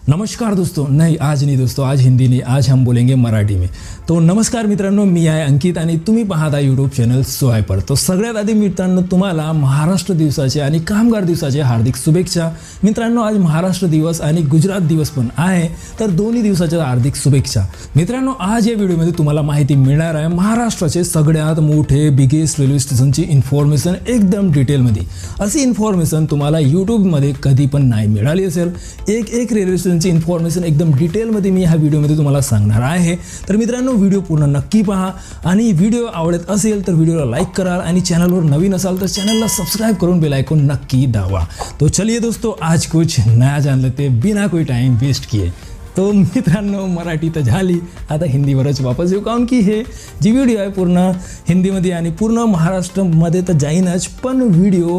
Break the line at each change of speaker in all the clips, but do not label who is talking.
नमस्कार दोस्तों, नाही आज नाही दोस्तों, आज हिंदी नाही, आज हम बोलेंगे मराठी में. तो नमस्कार मित्रांनो, मी आहे अंकित आणि तुम्ही पाहता यूट्यूब चॅनल स्वायपर. तो सगळ्यात आधी मित्रांनो तुम्हाला महाराष्ट्र दिवसाचे आणि कामगार दिवसाचे हार्दिक शुभेच्छा. मित्रांनो आज महाराष्ट्र दिवस आणि गुजरात दिवस पण आहे, तर दोन्ही दिवसाच्या हार्दिक शुभेच्छा. मित्रांनो आज या व्हिडिओमध्ये तुम्हाला माहिती मिळणार आहे महाराष्ट्राचे सगळ्यात मोठे बिगेस्ट रेल्वे स्टेशनची इन्फॉर्मेशन एकदम डिटेलमध्ये. अशी इन्फॉर्मेशन तुम्हाला यूट्यूबमध्ये कधी पण नाही मिळाली असेल. एक रेल्वे स्टेशनची इन्फॉर्मेशन एकदम डिटेलमध्ये मी ह्या व्हिडिओमध्ये तुम्हाला सांगणार आहे. तर मित्रांनो व्हिडिओ पूर्ण नक्की पहा आणि व्हिडिओ आवडत असेल तर व्हिडिओला लाईक करा आणि चॅनलवर नवीन असाल तर चॅनलला सबस्क्राइब करून बेल आइकन नक्की दाबा. तो चलिए दोस्तों, आज कुछ नया जान लेते बिना कोई टाइम वेस्ट किए. तो मित्रांनो मराठी तर झाली, आता हिंदीवरच वापस येऊ, कारण की हे जी व्हिडिओ आहे पूर्ण हिंदीमध्ये आणि पूर्ण महाराष्ट्रामध्ये तर जाईनच, पण व्हिडिओ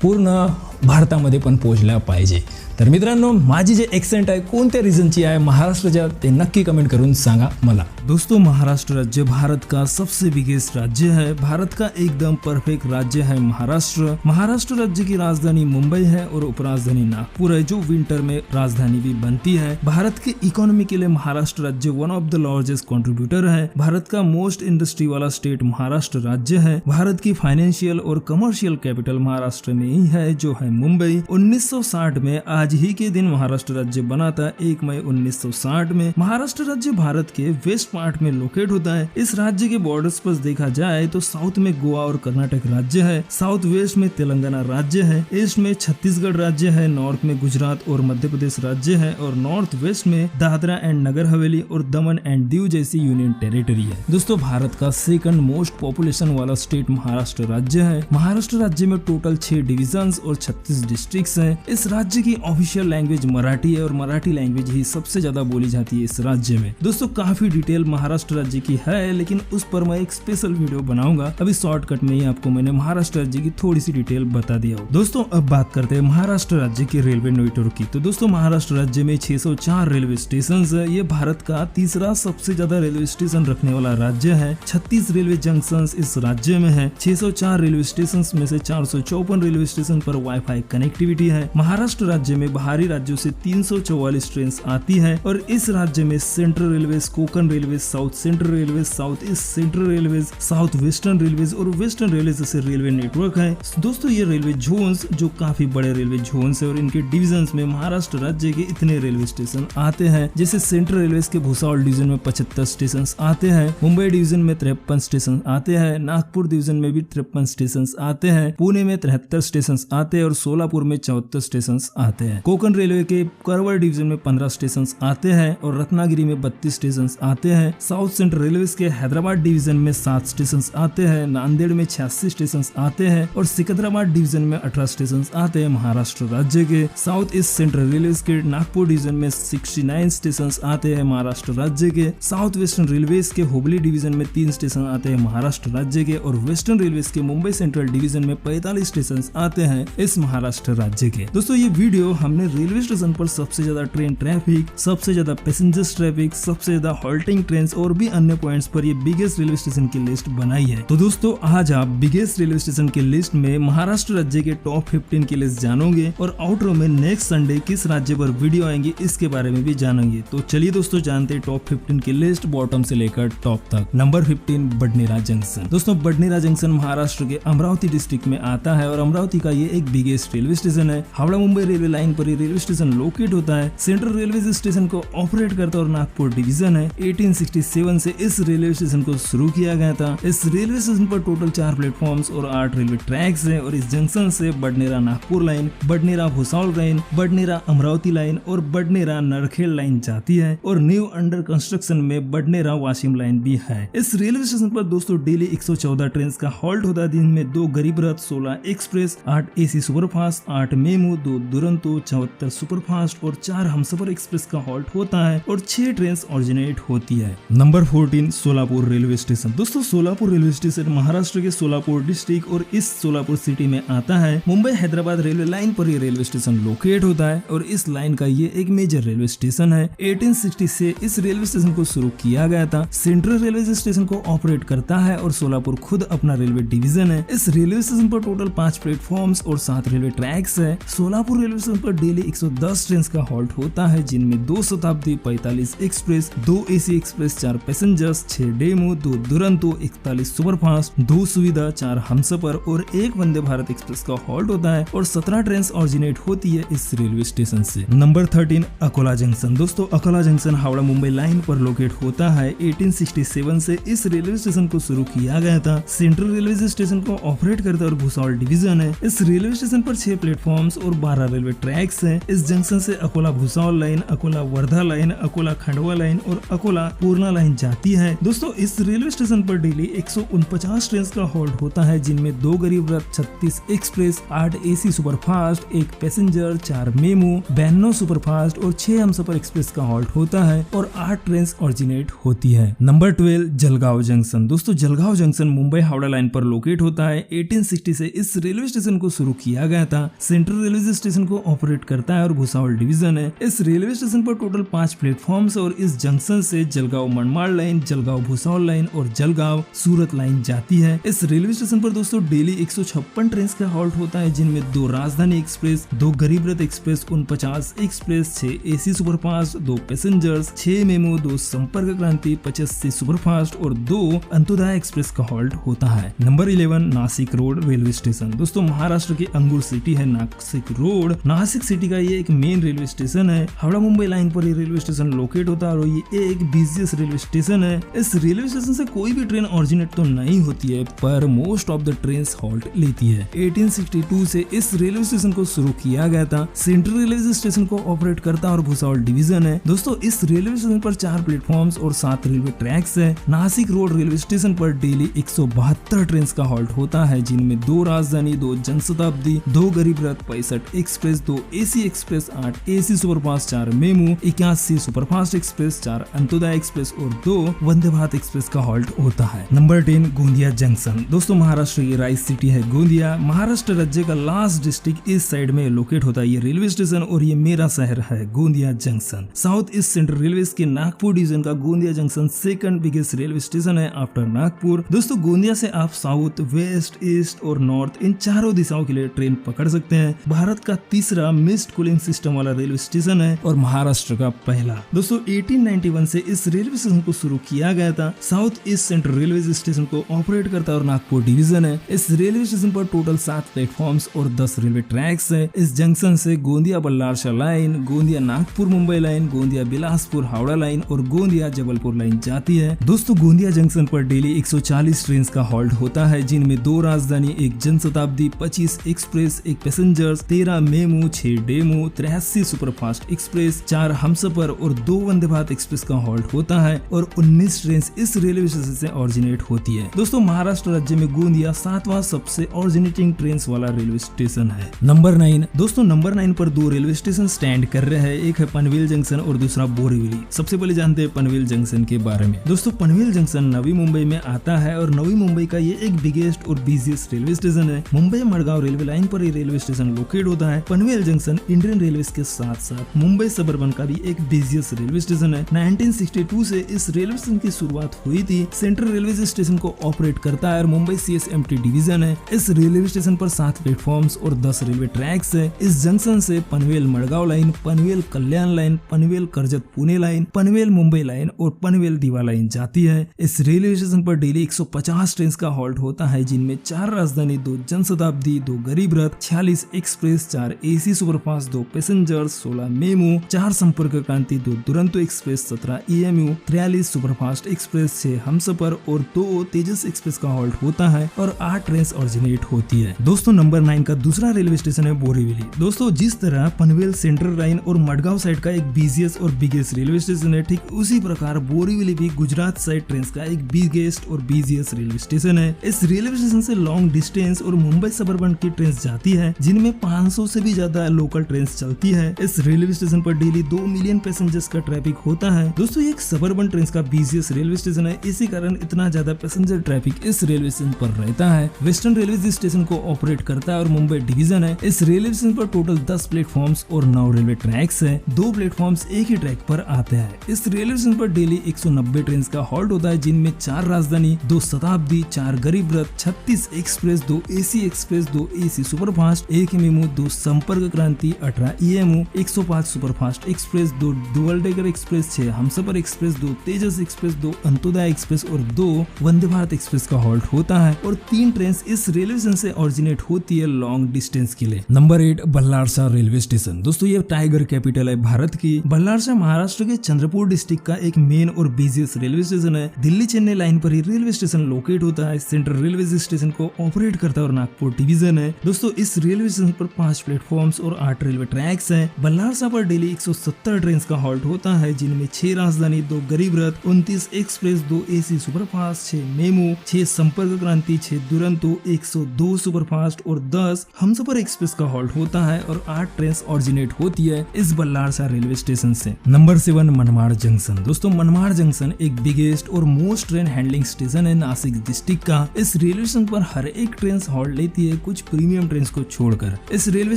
पूर्ण भारतामध्ये पण पोहोचला पाहिजे. तर मित्रांनो माझी जे एक्सेंट आहे कोणत्या रिजनची आहे महाराष्ट्राच्या ते नक्की कमेंट करून सांगा मला. दोस्तों महाराष्ट्र राज्य भारत का सबसे बिगेस्ट राज्य है. भारत का एकदम परफेक्ट राज्य है महाराष्ट्र. महाराष्ट्र राज्य की राजधानी मुंबई है और उपराजधानी नागपुर है, जो विंटर में राजधानी भी बनती है. भारत के इकोनॉमी के लिए महाराष्ट्र राज्य one of the largest contributor है. भारत का मोस्ट इंडस्ट्री वाला स्टेट महाराष्ट्र राज्य है. भारत की फाइनेंशियल और कमर्शियल कैपिटल महाराष्ट्र में ही है, जो है मुंबई. 1960 में आज ही के दिन महाराष्ट्र राज्य बना था. 1 मई 1960 में महाराष्ट्र राज्य भारत के वेस्ट पार्ट में लोकेट होता है. इस राज्य के बॉर्डर्स पर देखा जाए तो साउथ में गोवा और कर्नाटक राज्य है, साउथ वेस्ट में तेलंगाना राज्य है, ईस्ट में छत्तीसगढ़ राज्य है, नॉर्थ में गुजरात और मध्य प्रदेश राज्य है और नॉर्थ वेस्ट में दादरा एंड नगर हवेली और दमन एंड दीव जैसी यूनियन टेरिटरी है. दोस्तों भारत का सेकंड मोस्ट पॉपुलेशन वाला स्टेट महाराष्ट्र राज्य है. महाराष्ट्र राज्य में टोटल 6 डिविजन्स और 36 डिस्ट्रिक्ट्स हैं. इस राज्य की ऑफिशियल लैंग्वेज मराठी है और मराठी लैंग्वेज ही सबसे ज्यादा बोली जाती है इस राज्य में. दोस्तों काफी डिटेल महाराष्ट्र राज्य की है, लेकिन उस पर मैं एक स्पेशल वीडियो बनाऊंगा. अभी शॉर्टकट में ही आपको मैंने महाराष्ट्र राज्य की थोड़ी सी डिटेल बता दिया हूँ. दोस्तों अब बात करते हैं महाराष्ट्र राज्य के रेलवे नेटवर्क की. तो दोस्तों महाराष्ट्र राज्य में 604 रेलवे स्टेशन है. ये भारत का तीसरा सबसे ज्यादा रेलवे स्टेशन रखने वाला राज्य है. 36 रेलवे जंक्शन इस राज्य में है. 604 रेलवे स्टेशन में से 454 रेलवे स्टेशन पर वाईफाई कनेक्टिविटी है. महाराष्ट्र राज्य में बाहरी राज्यों से 344 ट्रेन आती है और इस राज्य में central railway, Konkan railway, south central railway, south east central railway, south western railway और वेस्टर्न रेलवे जैसे रेलवे नेटवर्क है. दोस्तों ये रेलवे जोन्स जो काफी बड़े रेलवे जोन्स है और इनके डिविजन्स में महाराष्ट्र राज्य के इतने रेलवे स्टेशन आते हैं. जैसे सेंट्रल रेलवे के भुसावल डिवीजन में 75 स्टेशन आते हैं, मुंबई डिवीजन में 53 स्टेशन आते हैं, नागपुर डिवीजन में भी 53 स्टेशन आते हैं, पुणे में 73 स्टेशन आते हैं और सोलापुर में 74 स्टेशन आते हैं. कोकण रेलवे के करवल डिवीजन में 15 स्टेशन आते हैं और रत्नागिरी में 32 स्टेशन आते हैं. साउथ सेंट्रल रेलवे के हैदराबाद डिवीजन में 7 स्टेशन आते हैं, नांदेड़ में 86 स्टेशन आते हैं और सिकंदराबाद डिवीजन में 18 स्टेशन आते हैं महाराष्ट्र राज्य के. साउथ ईस्ट सेंट्रल रेलवे के नागपुर डिवीजन में 69 स्टेशन आते हैं महाराष्ट्र राज्य के. साउथ वेस्टर्न रेलवे के हुबली डिवीजन में 3 स्टेशन आते हैं महाराष्ट्र राज्य के और वेस्टर्न रेलवे के मुंबई सेंट्रल डिवीजन में 45 स्टेशन आते हैं इस महाराष्ट्र राज्य के. दोस्तों ये वीडियो हमने रेलवे स्टेशन पर सबसे ज्यादा ट्रेन ट्रैफिक, सबसे ज्यादा पैसेंजर्स ट्रैफिक, सबसे ज्यादा हॉल्टिंग ट्रेन और भी अन्य पॉइंट्स पर ये बिगेस्ट रेलवे स्टेशन की लिस्ट बनाई है. तो दोस्तों आज आप बिगेस्ट रेलवे स्टेशन की लिस्ट में महाराष्ट्र राज्य के टॉप 15 की लिस्ट जानोगे और आउटरो में नेक्स्ट संडे किस राज्य पर वीडियो आएंगे इसके बारे में भी जानेंगे. तो चलिए दोस्तों जानते हैं टॉप 15 की लिस्ट बॉटम से लेकर टॉप तक. Number 15 Badnera junction. दोस्तों बडनेरा जंक्शन महाराष्ट्र के अमरावती डिस्ट्रिक्ट में आता है और अमरावती का ये एक बिगेस्ट रेलवे स्टेशन है. हावड़ा मुंबई रेलवे लाइन पर रेलवे स्टेशन लोकेट होता है. सेंट्रल रेलवे स्टेशन को ऑपरेट करता और नागपुर डिवीजन है. 1867 से इस रेलवे स्टेशन को शुरू किया गया था. इस रेलवे स्टेशन पर टोटल 4 प्लेटफॉर्म्स और 8 रेलवे ट्रैक्स है और इस जंक्शन से Badnera Nagpur line, Badnera Bhusawal line, Badnera Amravati line और बडनेरा नरखेड़ लाइन जाती है और न्यू अंडर कंस्ट्रक्शन में बडनेरा वाशिम लाइन भी है. इस रेलवे स्टेशन पर दोस्तों डेली 114 ट्रेन का हॉल्ट होता है. दिन में 2 गरीब रथ, 16 express, 8 AC superfast, 8 MEMU, 2 Duronto, 74 superfast और 4 हमसफर एक्सप्रेस का हॉल्ट होता है और 6 ट्रेन ऑरिजिनेट होती है. है। Number 14 Solapur railway station. दोस्तों सोलापुर रेलवे स्टेशन महाराष्ट्र के सोलापुर डिस्ट्रिक्ट और इस सोलापुर सिटी में आता है। मुंबई हैदराबाद रेलवे लाइन पर ये रेलवे स्टेशन लोकेट होता है और इस लाइन का ये एक मेजर रेलवे स्टेशन है। 1860 से इस रेलवे स्टेशन को शुरू किया गया था। सेंट्रल रेलवे स्टेशन को ऑपरेट करता है और सोलापुर खुद अपना रेलवे डिवीजन है। इस रेलवे स्टेशन पर टोटल 5 प्लेटफॉर्म्स और 7 रेलवे ट्रैक्स है। सोलापुर रेलवे स्टेशन पर डेली 110 ट्रेन का हॉल्ट होता है, जिनमें 2 शताब्दी, 45 express, 2 AC express, 4 passengers, 6 demo, 2 Duronto, 41 superfast, 2 सुविधा, 4 हमसफर और 1 वंदे भारत एक्सप्रेस का हॉल्ट होता है और 17 ट्रेन ऑरिजिनेट होती है इस रेलवे स्टेशन से। Number 13 Akola junction. दोस्तों अकोला जंक्शन हावड़ा मुंबई लाइन पर लोकेट होता है। 1867 से इस रेलवे स्टेशन को शुरू किया गया था। सेंट्रल रेलवे स्टेशन को ऑपरेट करता है और भुसावल डिवीजन है। इस रेलवे स्टेशन पर 6 प्लेटफॉर्म्स और 12 रेलवे ट्रैक्स हैं। इस जंक्शन से Akola Bhusawal line, Akola Wardha line, Akola Khandwa line और अकोला पूर्णा लाइन जाती है। दोस्तों इस रेलवे स्टेशन पर डेली 149 ट्रेन का हॉल्ट होता है, जिनमें 2 गरीब रथ, 36 express, 8 AC superfast, 1 passenger, 4 memo, 92 superfast और 6 हमसफर एक्सप्रेस का हॉल्ट होता है और 8 ट्रेन ऑरिजिनेट होती है। Number 12 Jalgaon junction. दोस्तों जलगांव जंक्शन मुंबई हावड़ा लाइन पर लोकेट होता है। 1860 से इस रेलवे स्टेशन को शुरू किया गया था। सेंट्रल रेलवे स्टेशन को ऑपरेट करता है और भुसावल डिवीजन है। इस रेलवे स्टेशन पर टोटल 5 प्लेटफॉर्म्स और इस जंक्शन से जलगांव मनमाड़ लाइन, जलगांव भुसावल लाइन और जलगांव सूरत लाइन जाती है। इस रेलवे स्टेशन पर दोस्तों डेली 156 ट्रेन का हॉल्ट होता है, जिनमें 2 राजधानी एक्सप्रेस, 2 गरीब रथ express, 49 express, 6 AC superfast, 2 passengers, 6 memo, 2 संपर्क क्रांति, 85 सुपरफास्ट और 2 अंत्योदय एक्सप्रेस का हॉल्ट होता है। Number 11 Nashik road railway station. दोस्तों महाराष्ट्र की अंगूर सिटी है नासिक रोड। नासिक सिटी का ये एक मेन रेलवे स्टेशन है। हावड़ा मुंबई लाइन पर ये रेलवे स्टेशन लोकेट होता है और ये एक बिजिएस्ट रेलवे स्टेशन है। इस रेलवे स्टेशन से कोई भी ट्रेन ऑरिजिनेट तो नहीं होती है, पर most of the train halt लेती है। 1862 से इस रेलवे स्टेशन को शुरू किया गया था। सेंट्रल रेलवे स्टेशन को ऑपरेट करता और भुसावल डिवीजन है। दोस्तों इस रेलवे स्टेशन पर 4 प्लेटफॉर्म्स और 7 रेलवे ट्रैक्स है। नासिक रोड रेलवे स्टेशन पर डेली 172 ट्रेन का हॉल्ट होता है, जिनमें 2 राजधानी, 2 जनशताब्दी, 2 गरीब रथ, 65 express, 2 AC express, 8 AC superfast, 4 memo, 81 superfast express, 4 Antyodaya express और 2 वंदे भारत एक्सप्रेस का हॉल्ट होता है। Number 10 Gondia junction. दोस्तों महाराष्ट्र की राइस सिटी है गोंदिया। महाराष्ट्र राज्य का लास्ट डिस्ट्रिक्ट इस साइड में लोकेट होता है ये रेलवे स्टेशन और ये मेरा शहर है Gondia junction. South east central railway के नागपुर डिवीजन का Gondia junction second biggest railway station है आफ्टर नागपुर। दोस्तों गोंदिया से आप साउथ, वेस्ट, ईस्ट और नॉर्थ इन चारों दिशाओं के लिए ट्रेन पकड़ सकते हैं। भारत का तीसरा मिस्ड कूलिंग सिस्टम वाला रेलवे स्टेशन है और महाराष्ट्र का पहला। दोस्तों 1891 से इस रेलवे स्टेशन को शुरू किया गया था। South east central railway station को ऑपरेट करता है और नागपुर डिवीजन है। इस रेलवे स्टेशन पर टोटल 7 प्लेटफॉर्म्स और 10 रेलवे ट्रैक्स है। इस जंक्शन से Gondia Ballarshah line, Gondia Nagpur Mumbai line, Gondia Bilaspur Howrah line और गोंदिया जबलपुर लाइन जाती है। दोस्तों गोंदिया जंक्शन पर डेली 140 ट्रेन का हॉल्ट होता है, जिनमें 2 राजधानी, 1 Janshatabdi, 25 express, 1 passengers, 13 memo, 6 demo, 83 superfast express, 4 Humsafar और 2 वंदे भारत एक्सप्रेस का हॉल्ट होता है और 19 ट्रेन इस रेलवे स्टेशन से ऑरिजिनेट होती है। दोस्तों महाराष्ट्र राज्य में गोंदिया 7वां सबसे ऑरिजिनेटिंग ट्रेन वाला रेलवे स्टेशन है। नंबर 9। दोस्तों नंबर 9 पर 2 रेलवे स्टेशन स्टैंड कर रहे हैं। एक है पनवेल जंक्शन और दूसरा बोरीवली। सबसे पहले जानते हैं पनवेल जंक्शन के बारे में। दोस्तों पनवेल जंक्शन नवी मुंबई में आता है और नवी मुंबई का ये एक बिगेस्ट और बिजिएस्ट रेलवे स्टेशन है। मुंबई मडगांव रेलवे लाइन पर ये रेलवे स्टेशन लोकेट होता है। पनवेल जंक्शन इंडियन रेलवे के साथ साथ मुंबई सबर्बन का भी एक बिजिएस्ट रेलवे स्टेशन है। 1962 से इस रेलवे स्टेशन की शुरुआत हुई थी। सेंट्रल रेलवे स्टेशन को ऑपरेट करता है और मुंबई CSMT डिवीजन है। इस रेलवे स्टेशन पर 7 प्लेटफॉर्म्स और 10 रेलवे ट्रैक्स है। इस जंक्शन से Panvel Madgaon line, Panvel Kalyan line, Panvel Karjat Pune line, Panvel Mumbai line और पनवेल दीवा लाइन जाती है। इस रेलवे स्टेशन पर डेली 150 ट्रेन का हॉल्ट होता है, जिनमें 4 राजधानी, 2 जनशताब्दी, 2 गरीब रथ, 46 express, 4 AC superfast, 2 passengers, 16 memo, 4 संपर्क क्रांति, 2 Duronto express, 17 EMU, 43 superfast express, 6 Humsafar और 2 तेजस एक्सप्रेस का हॉल्ट होता है और 8 ट्रेन ऑरिजिनेट होती है। दोस्तों नंबर 9 का दूसरा रेलवे स्टेशन है बोरीवली। दोस्तों जिस तरह पनवेल सेंट्रल लाइन और मडगांव साइड का एक बिजिएस्ट और बिगेस्ट रेलवे स्टेशन है, ठीक उसी प्रकार बोरीवली भी गुजरात साइड ट्रेन का एक बिगेस्ट और बिजिएस्ट रेलवे स्टेशन है। इस रेलवे स्टेशन से लॉन्ग डिस्टेंस और मुंबई सबर्बन की ट्रेन जाती है, जिनमें 500 से भी ज्यादा लोकल ट्रेन चलती है। इस रेलवे स्टेशन पर डेली 2 मिलियन पैसेंजर्स का ट्रैफिक होता है। दोस्तों एक सबअर्बन ट्रेन का बिजिएस्ट रेलवे स्टेशन है, इसी कारण इतना ज्यादा पैसेंजर ट्रैफिक इस रेलवे स्टेशन पर रहता है। वेस्टर्न रेलवे इस स्टेशन को ऑपरेट करता है और मुंबई डिवीजन है। इस रेलवे स्टेशन पर टोटल 10 प्लेटफॉर्म्स और 9 रेलवे ट्रैक्स है। 2 प्लेटफॉर्म्स एक ही ट्रैक पर आते हैं। इस रेलवे स्टेशन पर डेली 190 ट्रेन का हॉल्ट होता है, जिनमें 4 राजधानी, 2 शताब्दी, 4 गरीब रथ, 36 express, 2 AC express, 2 AC superfast, 1 MEMU, 2 संपर्क क्रांति, 18 EMU, 105 superfast express, 2 dual decker express, 6 Humsafar express, 2 तेजस एक्सप्रेस, 2 अंत्योदय एक्सप्रेस और 2 वंदे भारत एक्सप्रेस का हॉल्ट होता है और 3 ट्रेन इस रेलवे स्टेशन से ऑरिजिनेट होती है लॉन्ग डिस्टेंस के लिए। Number 8 Ballarshah railway station. दोस्तों ये टाइगर कैपिटल है भारत की। बल्लारशाह महाराष्ट्र के चंद्रपुर डिस्ट्रिक्ट का एक मेन और बिजिएस्ट रेलवे स्टेशन है। दिल्ली चेन्नई लाइन पर ही रेलवे स्टेशन लोकेट होता है। सेंट्रल रेलवे स्टेशन को ऑपरेट करता है और नागपुर डिवीजन है। दोस्तों इस रेलवे स्टेशन पर 5 प्लेटफॉर्म्स और 8 रेलवे ट्रैक्स हैं। बल्लारशाह पर डेली 170 ट्रेन का हॉल्ट होता है, जिनमें 6 राजधानी, 2 गरीब रथ, 29 एक्सप्रेस, 2 एसी सुपरफास्ट, 6 मेमू, 6 संपर्क क्रांति, 6 दुरंतो, 102 सुपरफास्ट और 10 हमसफर एक्सप्रेस का हॉल्ट होता है और 8 ट्रेन ऑरिजिनेट होती है इस बल्लारशाह रेलवे स्टेशन से। Number 7 Manmad junction. दोस्तों मनमाड़ जंक्शन एक बिगेस्ट और मोस्ट ट्रेन हैंडलिंग स्टेशन है नासिक डिस्ट्रिक्ट का। इस रेलवे स्टेशन पर हर एक ट्रेन हॉल्ट लेती है, कुछ प्रीमियम ट्रेन को छोड़कर। इस रेलवे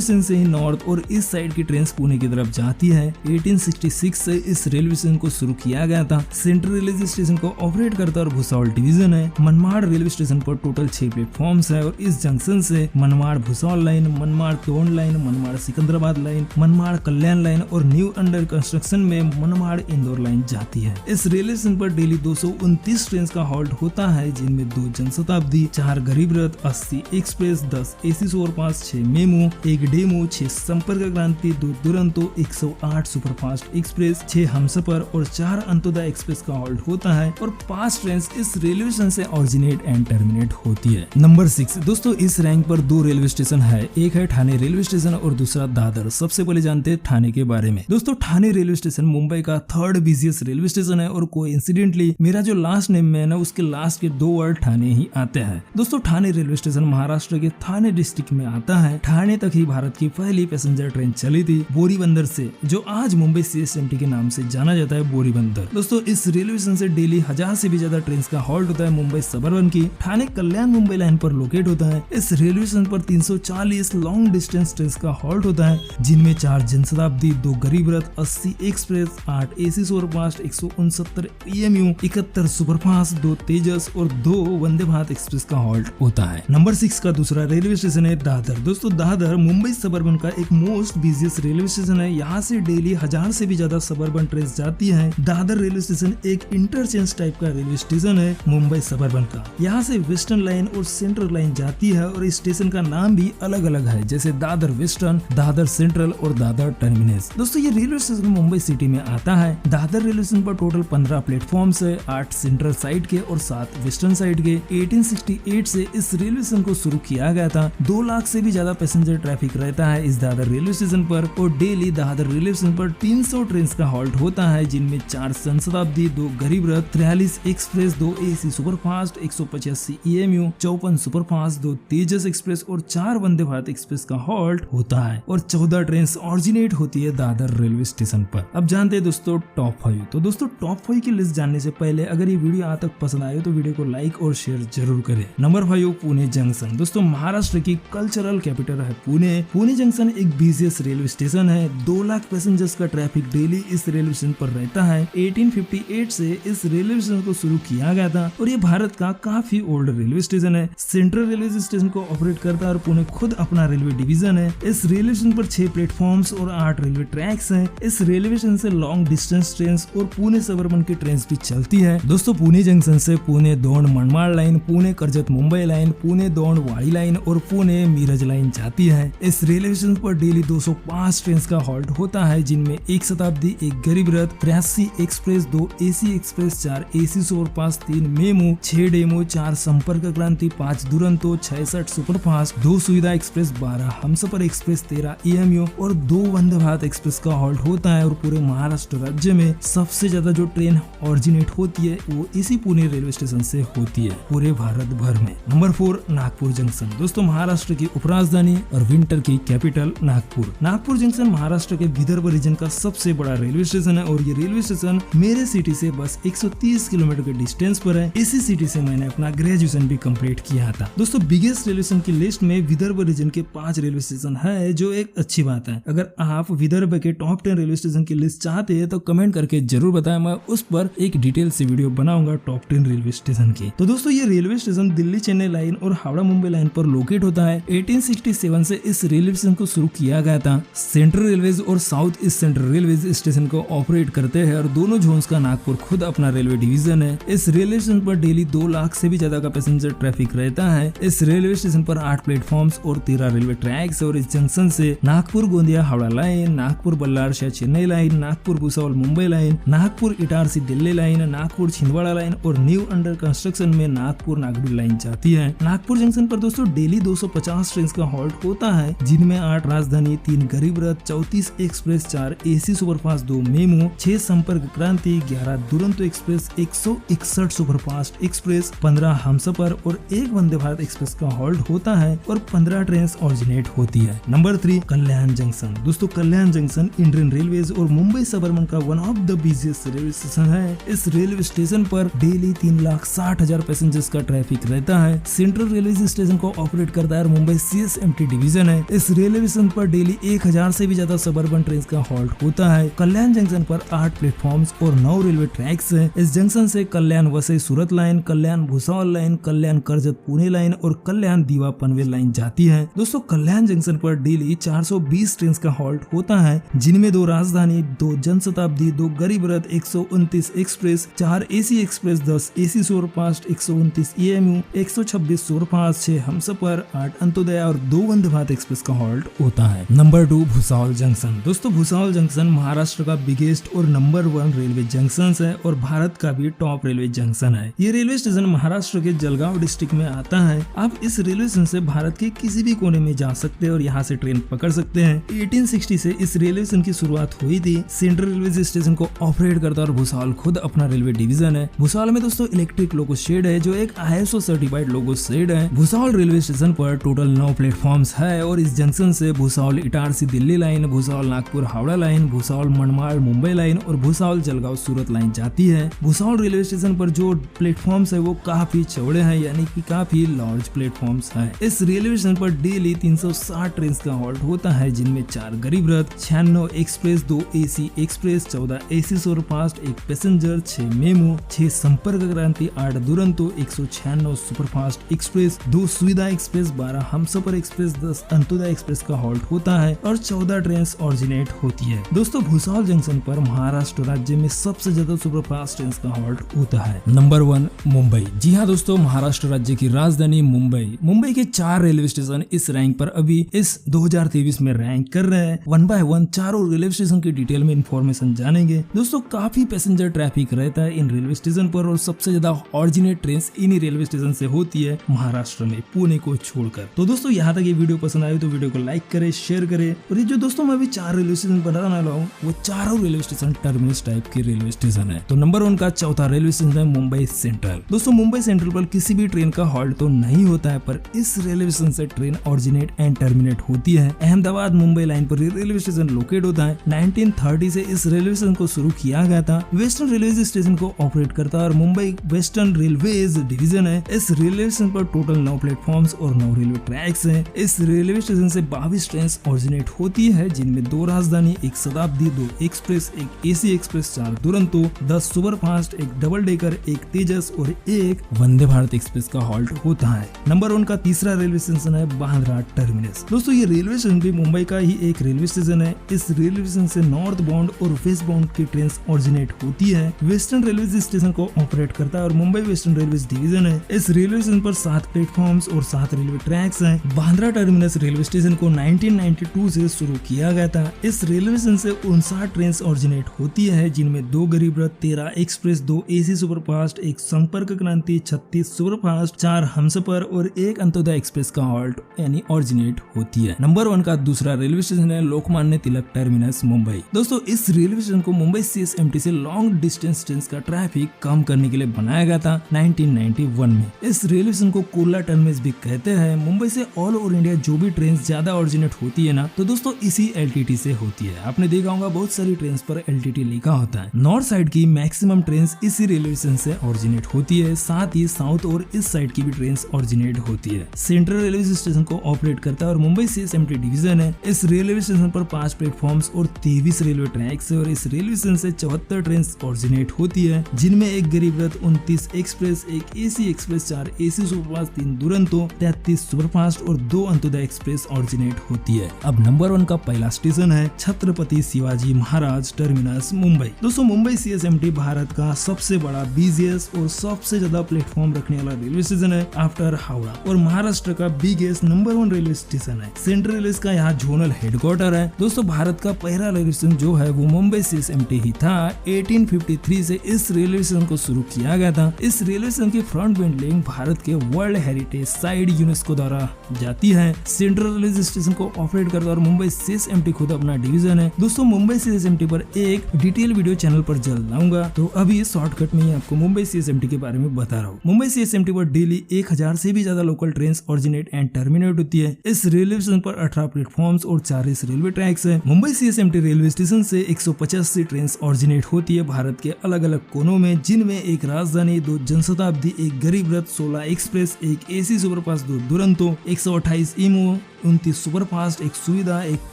स्टेशन से ही नॉर्थ और ईस्ट साइड की ट्रेन पुणे की तरफ जाती है। 1866 से इस रेलवे स्टेशन को शुरू किया गया था। सेंट्रल रेलवे स्टेशन को ऑपरेट करता और भुसावल डिवीजन है। मनमाड़ रेलवे स्टेशन पर टोटल 6 प्लेटफॉर्म्स है और इस जंक्शन से मनमाड़ भुसावल लाइन, मनमाड़ तोंड लाइन, मनमाड़ सिकंदराबाद लाइन, मनमाड़ कल्याण लाइन और न्यू अंडर कंस्ट्रक्शन में मनमाड़ इंदौर लाइन जाती है। इस रेलवे स्टेशन पर डेली 229 ट्रेन का हॉल्ट होता है, जिनमें 2 जनशताब्दी, 4 गरीब रथ, 80 express, 10 AC superfast, 6 MEMU, 1 DEMU, 6 संपर्क क्रांति, 2 दुरंतो, 108 सुपरफास्ट एक्सप्रेस, 6 हमसफर और 4 अंत्योदय एक्सप्रेस का हॉल्ट होता है और 5 ट्रेन इस रेलवे स्टेशन से ऑरिजिनेट एंड टर्मिनेट होती है। नंबर 6 दोस्तों इस रैंक पर 2 रेलवे स्टेशन है, एक है ठाणे रेलवे स्टेशन और दूसरा दादर। सबसे पहले जानते हैं ठाणे के बारे में। दोस्तों ठाणे रेलवे स्टेशन मुंबई का 3rd बिजिएस्ट रेलवे स्टेशन है और कोइंसिडेंटली मेरा जो लास्ट नेम है ना उसके लास्ट के 2 वर्ड ठाणे ही आते हैं। दोस्तों ठाणे रेलवे स्टेशन महाराष्ट्र के ठाणे डिस्ट्रिक्ट में आता है। ठाणे तक ही भारत की पहली पैसेंजर ट्रेन चली थी बोरीबंदर से, जो आज मुंबई CSMT के नाम से जाना जाता है बोरीबंदर। दोस्तों इस रेलवे स्टेशन से डेली 1000 से भी ज्यादा ट्रेन का हॉल्ट होता है मुंबई सबअर्बन की। ठाणे कल्याण मुंबई लाइन पर लोकेट होता है। इस रेलवे स्टेशन पर 340 लॉन्ग डिस्टेंस ट्रेन का हॉल्ट होता है, जिनमें 4 जनशताब्दी, 2 गरीब रथ, 80 express, 8 AC superfast, 169 EMU, 71 superfast, 2 तेजस और 2 वंदे भारत एक्सप्रेस का हॉल्ट होता है। नंबर 6 का दूसरा रेलवे स्टेशन है दादर। दोस्तों दादर मुंबई सबअर्बन का एक मोस्ट बिजिएस्ट रेलवे स्टेशन है। यहाँ से डेली 1000 से भी ज्यादा सबअर्बन ट्रेन जाती है। दादर रेलवे स्टेशन एक इंटरचेंज टाइप का रेलवे स्टेशन है मुंबई सबअर्बन का। यहाँ से वेस्टर्न लाइन और सेंट्रल लाइन जाती है और इस स्टेशन का नाम भी अलग अलग है, जैसे दादर वेस्टर्न, दादर सेंट्रल और दादर टर्मिनस। दोस्तों ये रेलवे स्टेशन मुंबई सिटी में आता है। दादर रेलवे स्टेशन पर टोटल 15 प्लेटफॉर्म्स है, 8 सेंट्रल साइड के और 7 वेस्टर्न साइड के। 1868 से इस रेलवे स्टेशन को शुरू किया गया था। 2 लाख से भी ज्यादा पैसेंजर ट्रैफिक रहता है इस दादर रेलवे स्टेशन पर और डेली दादर रेलवे स्टेशन पर 300 ट्रेन का हॉल्ट होता है, जिनमें 4 जनशताब्दी, 2 गरीब रथ, 43 express, 2 AC superfast, 185 EMU, 54 superfast, 2 तेजस एक्सप्रेस और 4 वंदे भारत एक्सप्रेस का हॉल्ट होता है और 14 ट्रेन ऑरिजिनेट होती है दादर रेलवे स्टेशन पर। अब जानते हैं दोस्तों टॉप 5। तो दोस्तों टॉप 5 की लिस्ट जानने से पहले अगर ये वीडियो आज तक पसंद आए तो वीडियो को लाइक और शेयर जरूर करें। Number 5 Pune junction. दोस्तों महाराष्ट्र की कल्चरल कैपिटल है पुणे। पुणे जंक्शन एक बिजिएस्ट रेलवे स्टेशन है। 2 लाख पैसेंजर्स का ट्रैफिक डेली इस रेलवे स्टेशन पर रहता है। 1858 से इस रेलवे स्टेशन को शुरू किया गया था और ये भारत का काफी ओल्ड रेलवे स्टेशन है। सेंट्रल रेलवे स्टेशन को ऑपरेट करता है और पुणे खुद अपना रेलवे डिवीजन है। इस रेलवे स्टेशन पर 6 प्लेटफॉर्म्स और 8 रेलवे ट्रैक्स हैं। इस रेलवे स्टेशन से लॉन्ग डिस्टेंस ट्रेन और पुणे सबअर्बन की ट्रेन भी चलती है। दोस्तों पुणे जंक्शन से पुणे दौंड मनमाड़ लाइन, पुणे कर्जत मुंबई लाइन, पुणे दौंड वाड़ी लाइन और पुणे मीरज लाइन जाती है। इस रेलवे स्टेशन पर डेली 205 ट्रेन का हॉल्ट होता है, जिनमें 1 शताब्दी, 1 गरीब रथ, 83 express, 2 AC express, 4 AC superfast, 3 MEMU, 6 demo, 4 संपर्क क्रांति, 5 दुरंतो, 66 सुपरफास्ट, 2 सुविधा एक्सप्रेस, 12 हमसफर एक्सप्रेस, 13 EMU और 2 वंदे भारत एक्सप्रेस का हॉल्ट होता है और पूरे महाराष्ट्र राज्य में सबसे ज्यादा जो ट्रेन ऑरिजिनेट होती है वो इसी पुणे रेलवे स्टेशन से होती है पूरे भारत भर में। Number 4 Nagpur junction. दोस्तों महाराष्ट्र की उपराजधानी और विंटर की कैपिटल नागपुर। नागपुर जंक्शन महाराष्ट्र के विदर्भ रीजन का सबसे बड़ा रेलवे स्टेशन है और ये रेलवे स्टेशन
मेरे सिटी से बस 130 किलोमीटर के डिस्टेंस पर है। इसी सिटी से मैंने अपना ग्रेजुएशन भी कंप्लीट किया था। दोस्तों बिगेस्ट रेलवे स्टेशन की लिस्ट में विदर्भ रीजन के 5 रेलवे स्टेशन है, जो एक अच्छी बात है। अगर आप विदर्भ के टॉप 10 रेलवे स्टेशन की लिस्ट चाहते हैं तो कमेंट करके जरूर बताएं, मैं उस पर एक डिटेल से वीडियो बनाऊंगा टॉप 10 रेलवे स्टेशन की। तो दोस्तों ये railway station Delhi Chennai line और हावड़ा मुंबई लाइन पर लोकेट होता है। 1867 से इस रेलवे स्टेशन को शुरू किया गया था। सेंट्रल रेलवेज और south east central railways station को ऑपरेट करते हैं और दोनों जोन्स का नागपुर खुद अपना रेलवे डिवीजन है। इस रेलवे स्टेशन पर डेली 2 लाख से भी ज्यादा का पैसेंजर ट्रैफिक रहता है। इस रेलवे स्टेशन पर 8 प्लेटफॉर्म्स और 13 रेलवे ट्रैक्स और इस जंक्शन से Nagpur Gondia Howrah line, Nagpur Ballarshah Chennai line, Nagpur Bhusawal Mumbai line, Nagpur Itarsi Delhi line, Nagpur Chhindwara line और न्यू अंडर कंस्ट्रक्शन में नागपुर नागपुर लाइन जाती है। नागपुर जंक्शन पर दोस्तों डेली 250 ट्रेन का हॉल्ट होता है, जिनमें 8 राजधानी, 3 गरीब रथ, 34 एक्सप्रेस, 4 एसी सुपरफास्ट, 2 मेमू, 6 संपर्क क्रांति, 11 Duronto express, 161 superfast express, 15 Humsafar और 1 वंदे भारत एक्सप्रेस का हॉल्ट होता है और 15 ट्रेन ऑरिजिनेट होती है। नंबर 3 कल्याण जंक्शन। दोस्तों कल्याण जंक्शन इंडियन रेलवेज और मुंबई सबर्बन का one of the busiest railway station है। इस रेलवे स्टेशन पर डेली 3,60,000 पैसेंजर्स का ट्रैफिक रहता है। सेंट्रल रेलवे स्टेशन को ऑपरेट करता है मुंबई CSMT डिवीजन है। इस रेलवे स्टेशन पर डेली 1000 से भी ज्यादा सबर्बन ट्रेन का हॉल्ट होता है। कल्याण जंक्शन पर 8 प्लेटफॉर्म्स और 9 रेलवे ट्रैक्स है। इस जंक्शन से कल्याण वसई सूरत लाइन, कल्याण भुसावल लाइन, कल्याण करजत पुणे लाइन और कल्याण दीवा पनवेल लाइन जाती है। दोस्तों कल्याण जंक्शन पर डेली 420 ट्रेन का हॉल्ट होता है, जिनमें 2 राजधानी, 2 जनशताब्दी, 2 गरीब रथ, 129 express, 4 AC express, 10 AC superfast, 129 EMU, 126 superfast, 6 Humsafar, 8 Antyodaya और 2 वंदे भारत एक्सप्रेस का हॉल्ट होता है। Number 2 Bhusawal junction. दोस्तों भुसावल जंक्शन महाराष्ट्र का बिगेस्ट और नंबर 1 रेलवे जंक्शन है और भारत का भी टॉप रेलवे जंक्शन है। ये रेलवे स्टेशन महाराष्ट्र के जलगांव डिस्ट्रिक्ट में आता है। आप इस रेलवे स्टेशन से भारत के किसी भी कोने में जा सकते हैं और यहाँ से ट्रेन पकड़ सकते हैं। 1860 से इस रेलवे स्टेशन की शुरुआत हुई थी। सेंट्रल रेलवे स्टेशन को ऑपरेट करता है और भुसावल खुद अपना रेलवे डिवीजन है। भुसावल में दोस्तों इलेक्ट्रिक लोको शेड है, जो एक ISO सर्टिफाइड लोगो शेड है। भुसावल रेलवे स्टेशन पर टोटल 9 प्लेटफॉर्म्स है और इस जंक्शन से Bhusawal Itarsi Delhi line, Bhusawal Nagpur Howrah line, Bhusawal Manmad Mumbai line और भुसावल जलगांव सूरत लाइन जाती है। भुसावल रेलवे स्टेशन पर जो प्लेटफॉर्म्स है वो काफी चौड़े हैं, यानी कि काफी लार्ज प्लेटफॉर्म्स है। इस रेलवे स्टेशन पर डेली 360 ट्रेन का हॉल्ट होता है, जिनमें 4 गरीब रथ, 96 express, 2 AC express, 14 AC superfast, 1 passenger, 6 MEMU, 6 संपर्क क्रांति, 8 दुरंतो, 196 सुपरफास्ट एक्सप्रेस, 2 सुविधा express, 12 Humsafar express, 10 Antyodaya express का हॉल्ट होता है और 14 ट्रेन ऑरिजिनेट होती है। दोस्तों भुसावल जंक्शन पर महाराष्ट्र राज्य में सबसे ज्यादा सुपरफास्ट ट्रेन का हॉल्ट होता है। नंबर 1 मुंबई। जी हाँ दोस्तों, महाराष्ट्र राज्य की राजधानी मुंबई के 4 रेलवे स्टेशन इस रैंक पर अभी इस 2023 में रैंक कर रहे हैं। 1 बाय 1 चारों रेलवे स्टेशन की डिटेल में इंफॉर्मेशन जानेंगे। दोस्तों काफी पैसेंजर ट्रैफिक रहता है इन रेलवे स्टेशन पर और सबसे ज्यादा ऑरिजिनेट ट्रेन इन्हीं रेलवे स्टेशन से होती है महाराष्ट्र में, पुणे को छोड़कर। तो दोस्तों यहाँ तक ये वीडियो पसंद आए तो वीडियो को लाइक करे, शेयर करे। और ये जो दोस्तों मैं अभी 4 रेलवे स्टेशन बताने वाला हूँ वो चारों रेलवे स्टेशन टर्मिनस टाइप के रेलवे स्टेशन है। तो नंबर 1 का चौथा रेलवे स्टेशन है मुंबई सेंट्रल। दोस्तों मुंबई सेंट्रल पर किसी भी ट्रेन का हॉल्ट तो नहीं होता है, पर इस रेलवे स्टेशन से ट्रेन ऑरिजिनेट एंड टर्मिनेट होती है। अहमदाबाद मुंबई लाइन पर रेलवे स्टेशन लोकेट होता है। 1930 से इस रेलवे स्टेशन को शुरू किया गया था। वेस्टर्न रेलवे स्टेशन को ऑपरेट करता है और मुंबई वेस्टर्न रेलवेज डिवीजन है। इस रेलवे स्टेशन पर टोटल 9 प्लेटफॉर्म्स और 9 रेलवे ट्रैक्स हैं। इस रेलवे स्टेशन से 22 ट्रेन ऑरिजिनेट होती है, जिनमें 2 राजधानी, 1 शताब्दी, 2 express, 1 AC express, 4 Duronto, 10 superfast, 1 double decker, 1 तेजस और 1 वंदे भारत एक्सप्रेस का हॉल्ट होता है। नंबर 1 का तीसरा रेलवे स्टेशन है बांद्रा टर्मिनस। दोस्तों ये रेलवे स्टेशन भी मुंबई का ही एक रेलवे स्टेशन है। इस रेलवे स्टेशन से नॉर्थ बाउंड और वेस्ट बाउंड की ट्रेन ऑरिजिनेट होती है। वेस्टर्न रेलवे स्टेशन को ऑपरेट करता है और मुंबई वेस्टर्न रेलवे डिवीजन है। इस रेलवे स्टेशन पर 7 प्लेटफॉर्म्स और 7 रेलवे ट्रैक्स हैं। बांद्रा टर्मिनस रेलवे स्टेशन को 1992 से शुरू किया गया था। इस रेलवे स्टेशन से 59 ट्रेन ऑरिजिनेट होती है, जिनमें 2 गरीब रथ, 13 एक्सप्रेस, 2 एसी सुपरफास्ट, 1 संपर्क क्रांति, 36 सुपरफास्ट, 4 हमसफर और 1 अंत्योदय एक्सप्रेस का हॉल्ट यानी ऑरिजिनेट होती है। नंबर 1 का दूसरा रेलवे स्टेशन है लोकमान्य तिलक टर्मिनस मुंबई। दोस्तों इस रेलवे स्टेशन को मुंबई CSMT से लॉन्ग डिस्टेंस ट्रेन का ट्रैफिक कम करने के लिए बनाया गया था 1991 में। इस रेलवे स्टेशन को कुर्ला टर्मिनस भी कहते हैं। मुंबई से ऑल ओवर इंडिया जो भी ट्रेन ज्यादा ऑरिजिनेट होती है ना, तो दोस्तों इसी LTT से होती है। आपने देखा होगा बहुत सारी ट्रेन पर LTT लिखा होता होता है। नॉर्थ साइड की मैक्सिमम ट्रेन इसी रेलवे स्टेशन से ऑरिजिनेट होती है, साथ ही साउथ और इस साइड की भी ट्रेन ऑरिजिनेट होती है। सेंट्रल रेलवे स्टेशन को ऑपरेट करता है और मुंबई CSMT डिवीजन है। इस रेलवे स्टेशन पर 5 प्लेटफॉर्म्स और 23 रेलवे ट्रैक्स है और इस रेलवे स्टेशन से 74 ट्रेन ऑरिजिनेट होती है, जिनमें एक गरीब रथ, 29 एक्सप्रेस, एक AC express, 4 AC superfast, 3 Duronto, 33 superfast और 2 अंत्योदय एक्सप्रेस ऑरिजिनेट होती है। अब नंबर 1 का पहला स्टेशन है छत्रपति शिवाजी महाराज टर्मिनस मुंबई। दोस्तों मुंबई CSMT भारत का सबसे बड़ा बिजिएस्ट और सबसे ज्यादा प्लेटफॉर्म रखने वाला रेलवे स्टेशन है आफ्टर हावड़ा और महाराष्ट्र का बिगेस्ट नंबर 1 रेलवे स्टेशन है। सेंट्रल रेलवे का यहाँ जोनल हेडक्वार्टर है। दोस्तों भारत का पहला रेलवे स्टेशन जो है वो मुंबई CSMT ही था। 1853 से इस रेलवे स्टेशन को शुरू किया गया था। इस रेलवे स्टेशन की फ्रंट बिल्डिंग भारत के वर्ल्ड हेरिटेज साइट यूनेस्को द्वारा जाती है। सेंट्रल रेलवे स्टेशन को ऑपरेट करता है और मुंबई CSMT खुद अपना डिवीजन है। दोस्तों मुंबई CSMT पर एक डिटेल वीडियो चैनल पर जल्द लाऊंगा, तो अभी शॉर्टकट में ही आपको मुंबई CSMT के बारे में बता रहा हूँ। मुंबई CSMT पर डेली 1000 से भी ज्यादा local train originate and terminate होती है। इस रेलवे स्टेशन पर 18 प्लेटफॉर्म्स और 40 रेलवे ट्रैक्स है। मुंबई CSMT रेलवे स्टेशन से 185 ट्रेन ऑरिजिनेट होती है भारत के अलग अलग कोनों में, जिनमें एक राजधानी, 2 जनशताब्दी, एक गरीब रथ, 16 एक्सप्रेस, एक AC सुपरफास्ट, 2 दुरंतो, 128 ईमो, 29 सुपरफास्ट, एक सुविधा, एक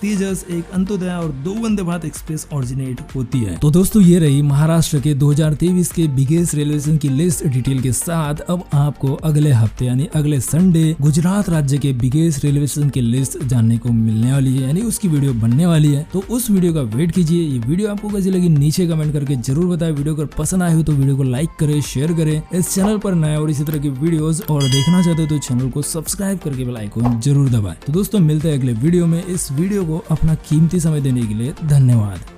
तेजस, एक अंत्योदय और 2 वंदे भारत एक्सप्रेस ऑरिजिनेट होती है। तो दोस्तों ये रही महाराष्ट्र के 2023 के बिगेस्ट रेलवे स्टेशन की लिस्ट डिटेल के साथ। अब आपको अगले हफ्ते यानी अगले संडे गुजरात राज्य के बिगेस्ट रेलवे स्टेशन की लिस्ट जानने को मिलने वाली है, यानी उसकी वीडियो बनने वाली है। तो उस वीडियो का वेट कीजिए। ये वीडियो आपको कैसी लगी नीचे कमेंट करके जरूर बताएं। वीडियो अगर पसंद आए हो तो वीडियो को लाइक करें, शेयर करें। इस चैनल पर नए और इसी तरह की वीडियोस और देखना चाहते हो तो चैनल को सब्सक्राइब करके बेल आइकन जरूर दबाएं। तो दोस्तों मिलते हैं अगले वीडियो में। इस वीडियो को अपना कीमती समय देने के लिए धन्यवाद।